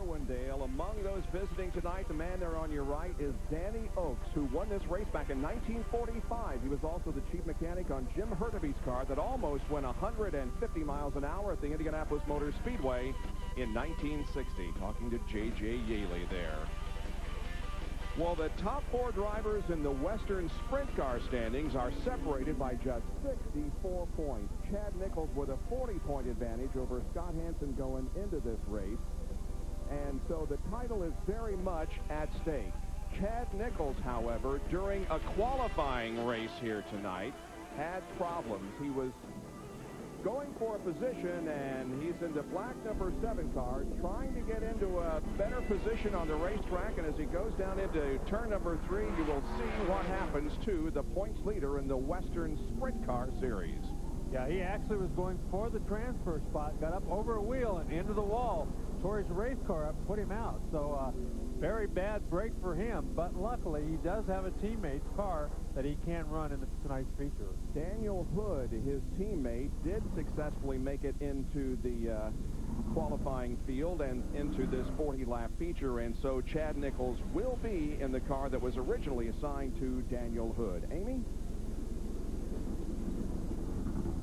Irwindale. Among those visiting tonight, the man there on your right is Danny Oakes, who won this race back in 1945. He was also the chief mechanic on Jim Hurtuby's car that almost went 150 miles an hour at the Indianapolis Motor Speedway in 1960. Talking to J.J. Yaley there. Well, the top four drivers in the Western Sprint Car standings are separated by just 64 points. Chad Nichols with a 40-point advantage over Scott Hansen going into this race. And so the title is very much at stake. Chad Nichols, however, during a qualifying race here tonight, had problems. He was going for a position, and he's in the black number 7 car, trying to get into a better position on the racetrack. And as he goes down into turn number 3, you will see what happens to the points leader in the Western Sprint Car Series. Yeah, he actually was going for the transfer spot, got up over a wheel and into the wall, tore his race car up, put him out. So very bad break for him, but luckily he does have a teammate's car that he can run in tonight's feature. Daniel Hood, his teammate, did successfully make it into the qualifying field and into this 40-lap feature, and so Chad Nichols will be in the car that was originally assigned to Daniel Hood. Amy?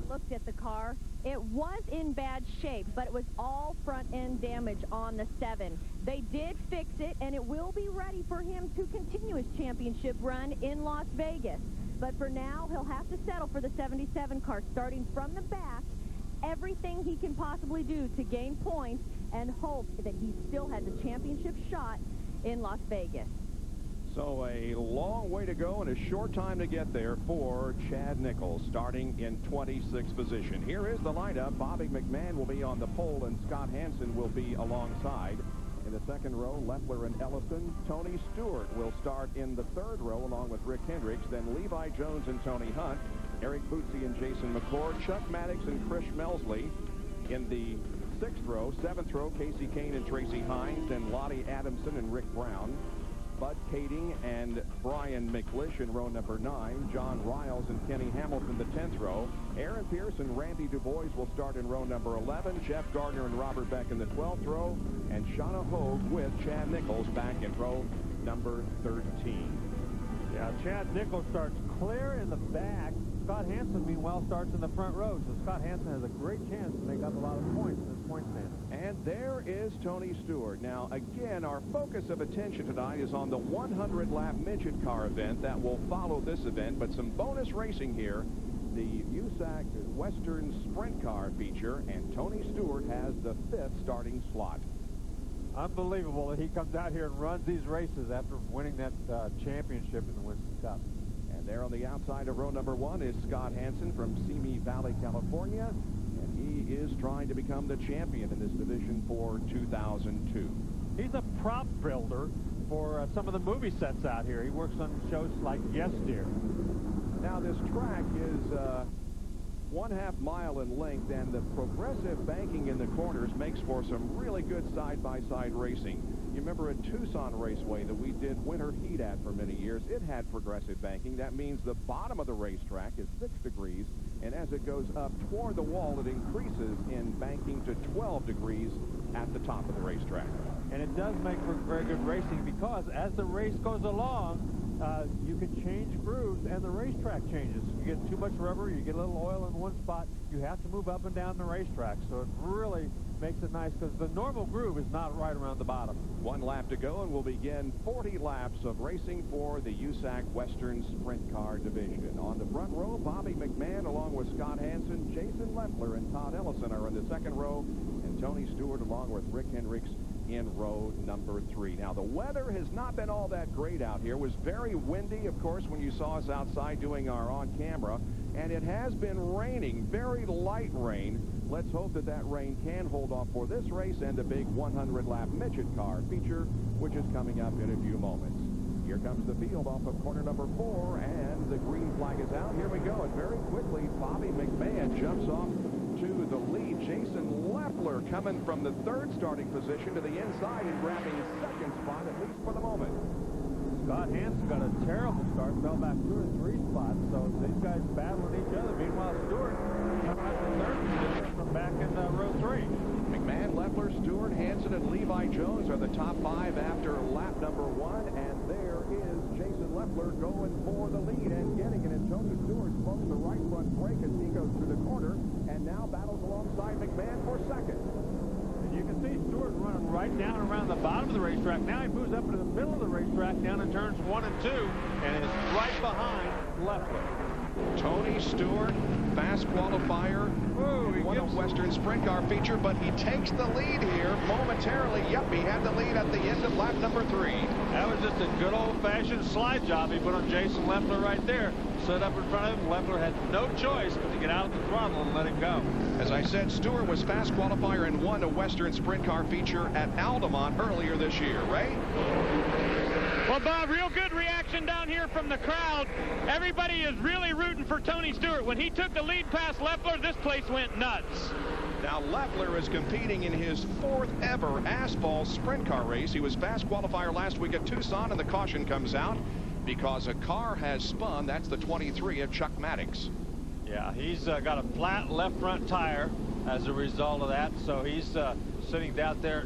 Looked at the car. It was in bad shape, but it was all front-end damage on the 7. They did fix it, and it will be ready for him to continue his championship run in Las Vegas. But for now, he'll have to settle for the 77 car, starting from the back, everything he can possibly do to gain points and hope that he still has a championship shot in Las Vegas. So a long way to go and a short time to get there for Chad Nichols, starting in 26th position. Here is the lineup. Bobby McMahon will be on the pole, and Scott Hansen will be alongside. In the second row, Leffler and Ellison. Tony Stewart will start in the third row along with Rick Hendricks. Then Levi Jones and Tony Hunt, Eric Bootsy and Jason McClure, Chuck Maddox and Chris Melsley. In the sixth row, seventh row, Casey Kane and Tracy Hines. Then Lottie Adamson and Rick Brown. Bud Kading and Brian McLish in row number 9. John Riles and Kenny Hamilton, the 10th row. Aaron Pierce and Randy DuBois will start in row number 11. Jeff Gardner and Robert Beck in the 12th row. And Shauna Hogue with Chad Nichols back in row number 13. Yeah, Chad Nichols starts clear in the back. Scott Hansen, meanwhile, starts in the front row. So Scott Hansen has a great chance to make up a lot of points in this point stand. And there is Tony Stewart. Now, again, our focus of attention tonight is on the 100-lap midget car event that will follow this event, but some bonus racing here. The USAC Western Sprint Car feature, and Tony Stewart has the 5th starting slot. Unbelievable that he comes out here and runs these races after winning that championship in the Winston Cup. And there on the outside of row number 1 is Scott Hansen from Simi Valley, California. And he is trying to become the champion in this division for 2002. He's a prop builder for some of the movie sets out here. He works on shows like Yes Dear. Now this track is 1/2 mile in length, and the progressive banking in the corners makes for some really good side-by-side racing. You remember at Tucson Raceway that we did winter heat at for many years, it had progressive banking. That means the bottom of the racetrack is 6 degrees, and as it goes up toward the wall, it increases in banking to 12 degrees at the top of the racetrack. And it does make for very good racing, because as the race goes along, you can change grooves and the racetrack changes. You get too much rubber, you get a little oil in one spot, you have to move up and down the racetrack. So it really makes it nice, because the normal groove is not right around the bottom. 1 lap to go, and we'll begin 40 laps of racing for the USAC Western Sprint Car Division. On the front row, Bobby McMahon along with Scott Hansen, Jason Leffler and Todd Ellison are in the second row, and Tony Stewart along with Rick Hendricks in row number 3. Now, the weather has not been all that great out here. It was very windy, of course, when you saw us outside doing our on-camera, and it has been raining, very light rain. Let's hope that that rain can hold off for this race and the big 100-lap midget car feature, which is coming up in a few moments. Here comes the field off of corner number 4, and the green flag is out. Here we go, and very quickly, Bobby McMahon jumps off to the lead. Jason Leffler coming from the 3rd starting position to the inside and grabbing 2nd spot, at least for the moment. Scott Hansen got a terrible start, fell back 2 or 3 spots, so these guys battling each other. Meanwhile, Stewart coming out in 3rd position from back in row 3. McMahon, Leffler, Stewart, Hansen, Nelson and Levi Jones are the top 5 after lap number 1. And there is Jason Leffler going for the lead and getting it. And Tony Stewart smokes the right front brake as he goes through the corner and now battles alongside McMahon for second. And you can see Stewart running right down around the bottom of the racetrack. Now he moves up into the middle of the racetrack down in turns 1 and 2 and is right behind Leffler. Tony Stewart, fast qualifier, won a Western Sprint Car feature, but he takes the lead here momentarily. Yep, he had the lead at the end of lap number 3. That was just a good old-fashioned slide job he put on Jason Leffler right there. Set up in front of him. Leffler had no choice but to get out of the throttle and let it go. As I said, Stewart was fast qualifier and won a Western Sprint Car feature at Altamont earlier this year. Ray? Well, Bob, real good reaction down here from the crowd. Everybody is really rooting for Tony Stewart. When he took the lead past Leffler, this place went nuts. Now, Leffler is competing in his 4th ever asphalt sprint car race. He was fast qualifier last week at Tucson, and the caution comes out because a car has spun. That's the 23 of Chuck Maddox. Yeah, he's got a flat left front tire as a result of that, so he's sitting down there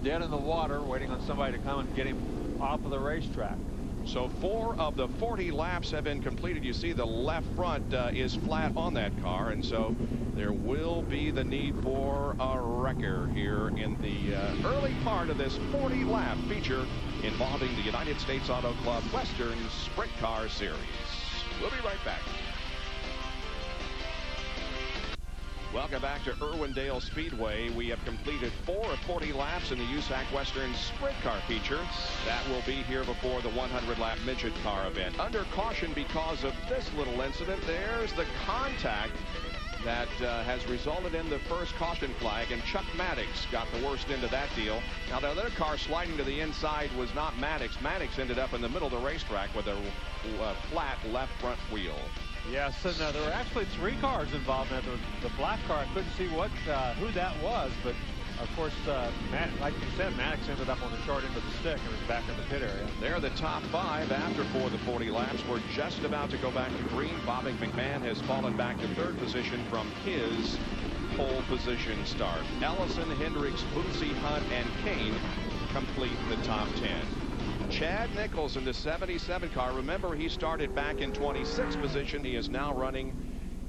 dead in the water waiting on somebody to come and get him off of the racetrack. So 4 of the 40 laps have been completed. You see the left front is flat on that car, and so there will be the need for a wrecker here in the early part of this 40-lap feature involving the United States Auto Club Western Sprint Car Series. We'll be right back. Welcome back to Irwindale Speedway. We have completed 4 of 40 laps in the USAC Western Sprint Car feature. That will be here before the 100-lap midget car event. Under caution because of this little incident. There's the contact that has resulted in the first caution flag, and Chuck Maddox got the worst end of that deal. Now, the other car sliding to the inside was not Maddox. Maddox ended up in the middle of the racetrack with a flat left front wheel. Yes, and there were actually 3 cars involved in that. There was the black car. I couldn't see who that was, but of course, like you said, Maddox ended up on the short end of the stick and was back in the pit area. They're the top 5 after 4 of the 40 laps. We're just about to go back to green. Bobby McMahon has fallen back to 3rd position from his pole position start. Ellison, Hendricks, Bootsy, Hunt, and Kane complete the top 10. Chad Nichols in the 77 car. Remember, he started back in 26th position. He is now running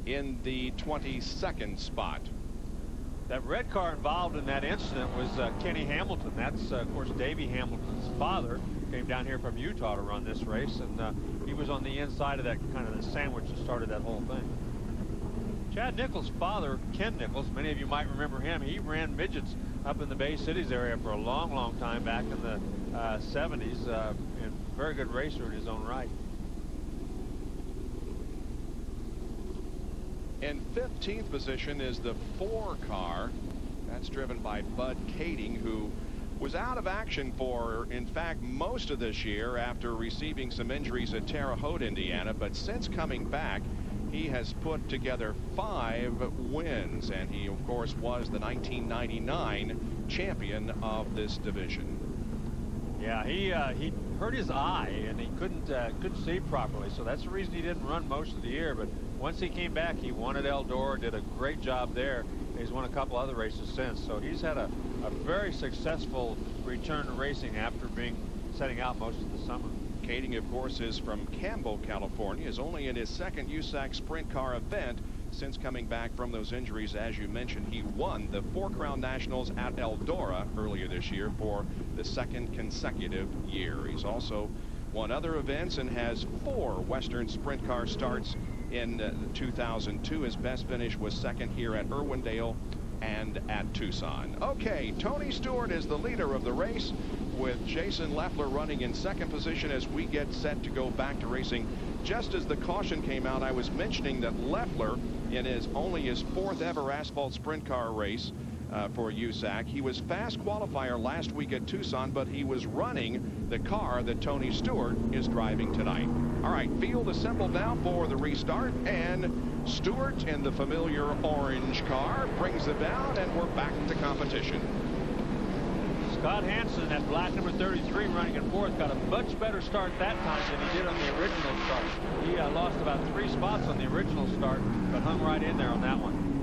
in the 22nd spot. That red car involved in that incident was Kenny Hamilton. That's, of course, Davey Hamilton's father. Came down here from Utah to run this race, and he was on the inside of that kind of the sandwich that started that whole thing. Chad Nichols' father, Ken Nichols, many of you might remember him. He ran midgets up in the Bay Cities area for a long, long time back in the 70s. And very good racer in his own right. In 15th position is the 4 car. That's driven by Bud Kading, who was out of action for, in fact, most of this year after receiving some injuries at Terre Haute, Indiana. But since coming back, he has put together 5 wins, and he, of course, was the 1999 champion of this division. Yeah, he hurt his eye, and he couldn't see properly, so that's the reason he didn't run most of the year. But once he came back, he won at Eldora, did a great job there. He's won a couple other races since, so he's had a very successful return to racing after setting out most of the summer. Kading, of course, is from Campbell, California, is only in his 2nd USAC Sprint Car event since coming back from those injuries. As you mentioned, he won the 4 Crown Nationals at Eldora earlier this year for the 2nd consecutive year. He's also won other events and has 4 Western Sprint Car starts in 2002. His best finish was 2nd here at Irwindale and at Tucson. Okay, Tony Stewart is the leader of the race, with Jason Leffler running in 2nd position as we get set to go back to racing. Just as the caution came out, I was mentioning that Leffler, in only his 4th ever asphalt sprint car race for USAC, he was fast qualifier last week at Tucson, but he was running the car that Tony Stewart is driving tonight. All right, field assembled now for the restart, and Stewart in the familiar orange car brings it down, and we're back to competition. Scott Hansen at black number 33 running in 4th got a much better start that time than he did on the original start. He lost about 3 spots on the original start, but hung right in there on that one.